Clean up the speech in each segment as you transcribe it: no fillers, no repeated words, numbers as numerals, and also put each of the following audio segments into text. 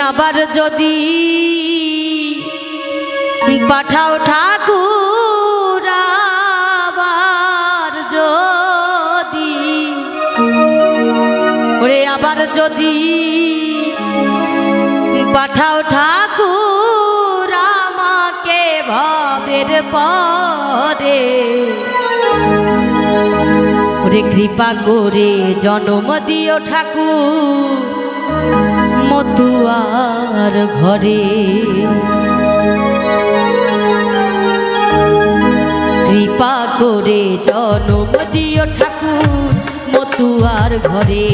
আবার যদি পাঠাও ঠাকুর আবার যদি ওরে আবার যদি পাঠাও ঠাকুর আমাকে ভবের পরে ওরে কৃপা করে জন্ম দিও ঠাকুর মতুয়ার ঘরে কৃপা করে জন্ম দিও ঠাকুর মতুয়ার ঘরে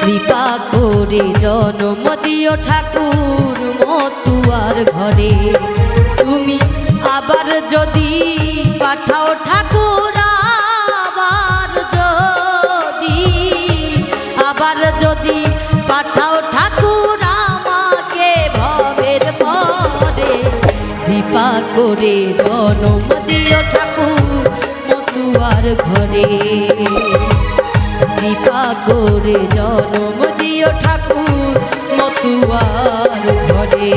কৃপা করে জন্ম দিও ঠাকুর মতুয়ার ঘরে তুমি আবার যদি পাঠাও ঠাকুর আবার যদি পাঠাও ঠাকুর আমাকে ভবের পরে কৃপা করে জন্ম দিও ঠাকুর মতুয়ার ঘরে কৃপা করে জন্ম দিও ঠাকুর মতুয়ার ঘরে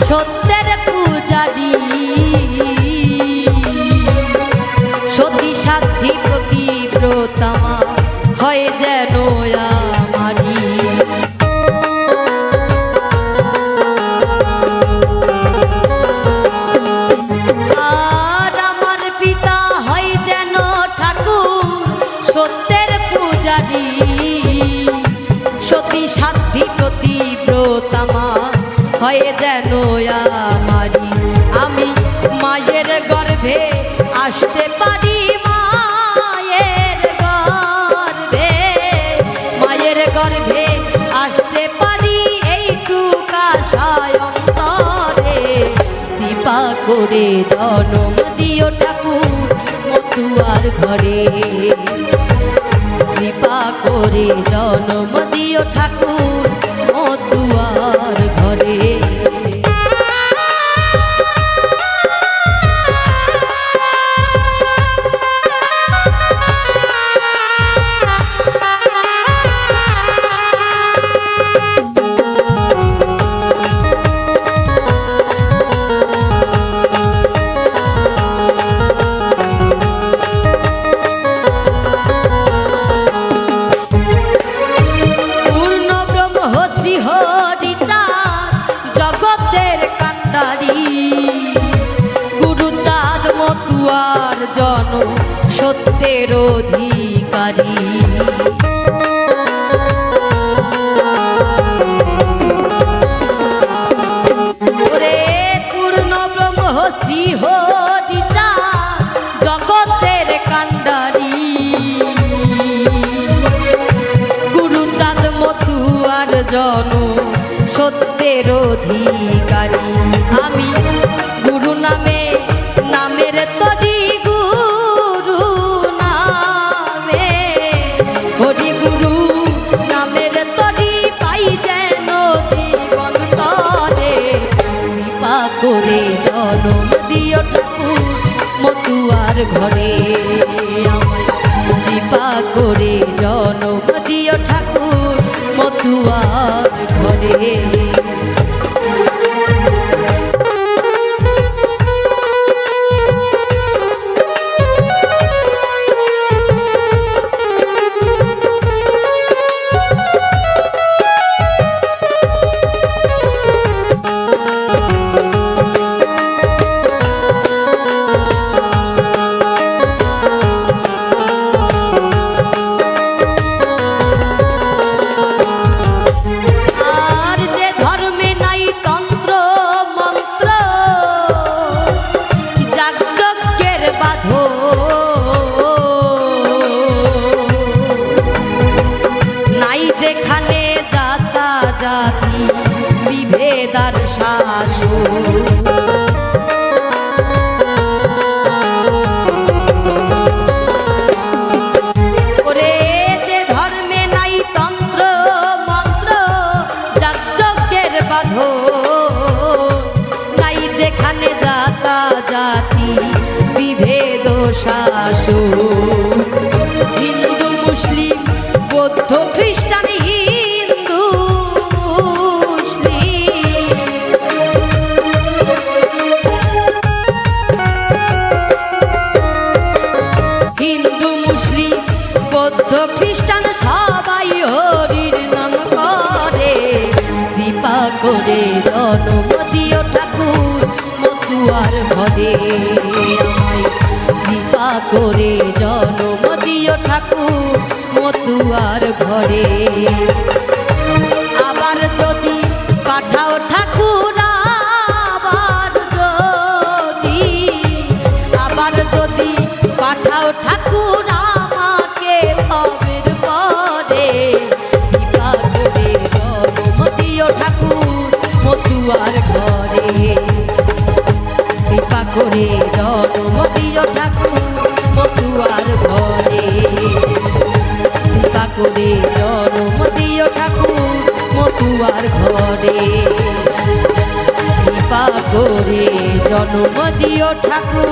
সত্যের পূজারি সতী সাধ্যি প্রতিব্রতামা হয় যেন আমারি আর আমার পিতা হয় যেন ঠাকুর সত্যের পূজারি সতী সাধ্যি প্রতিব্রতামা হয় যেন আমারি আমি মায়ের গর্ভে আসতে পারি মায়ের গর্ভে আসতে পারি এইটুকা সায়ন্তরে কৃপা করে জন্ম দিও ঠাকুর মতুয়ার ঘরে কৃপা করে জন্ম দিও ঠাকুর মতুয়ার ঘরে গুরুচাঁদ মতুয়ার জন সত্যের অধিকারী ওরে পূর্ণ ব্রহ্ম শ্রী হরিচাঁদ জগতের কান্ডারি গুরুচাঁদ মতুয়ার জন সত্যের অধিকারী আমি গুরু নামে নামের তরি গুরু নামে হরি গুরু নামের তরি পাই যেন জীবন তরে কৃপা করে জন্ম দিও ঠাকুর মতুয়ার ঘরে আমায় কৃপা করে জন্ম দিও ঠাকুর মতুয়ার ঘরে আর যে জাতি বিভেদার শাসন। ওরে যে ধর্মে নাই তন্ত্র মন্ত্র যাগযজ্ঞের বাঁধন, নাই যেখানে জাতা জাতি বিভেদ শাসন। হিন্দু মুসলিম বৌদ্ধ খ্রিস্টান হিন্দু মুসলিম, হিন্দু মুসলিম বৌদ্ধ খ্রিস্টান সবাই হরির নাম করে। কৃপা করে জন্ম দিও ঠাকুর মতুয়ার ঘরে, আমায় কৃপা করে জন্ম দিও ঠাকুর মতুয়ার ঘরে। আবার যদি পাঠাও ঠাকুর আবার যদি পাঠাও ঠাকুর আমাকে ভবের পরে, কৃপা করে জন্ম দিও ঠাকুর মতুয়ার ঘরে। কৃপা করে জন্ম দিও ঠাকুর মতুয়ার ঘরে। কৃপা করে জন্ম দিও ঠাকুর মতুয়ার ঘরে। কৃপা করে জন্ম দিও ঠাকুর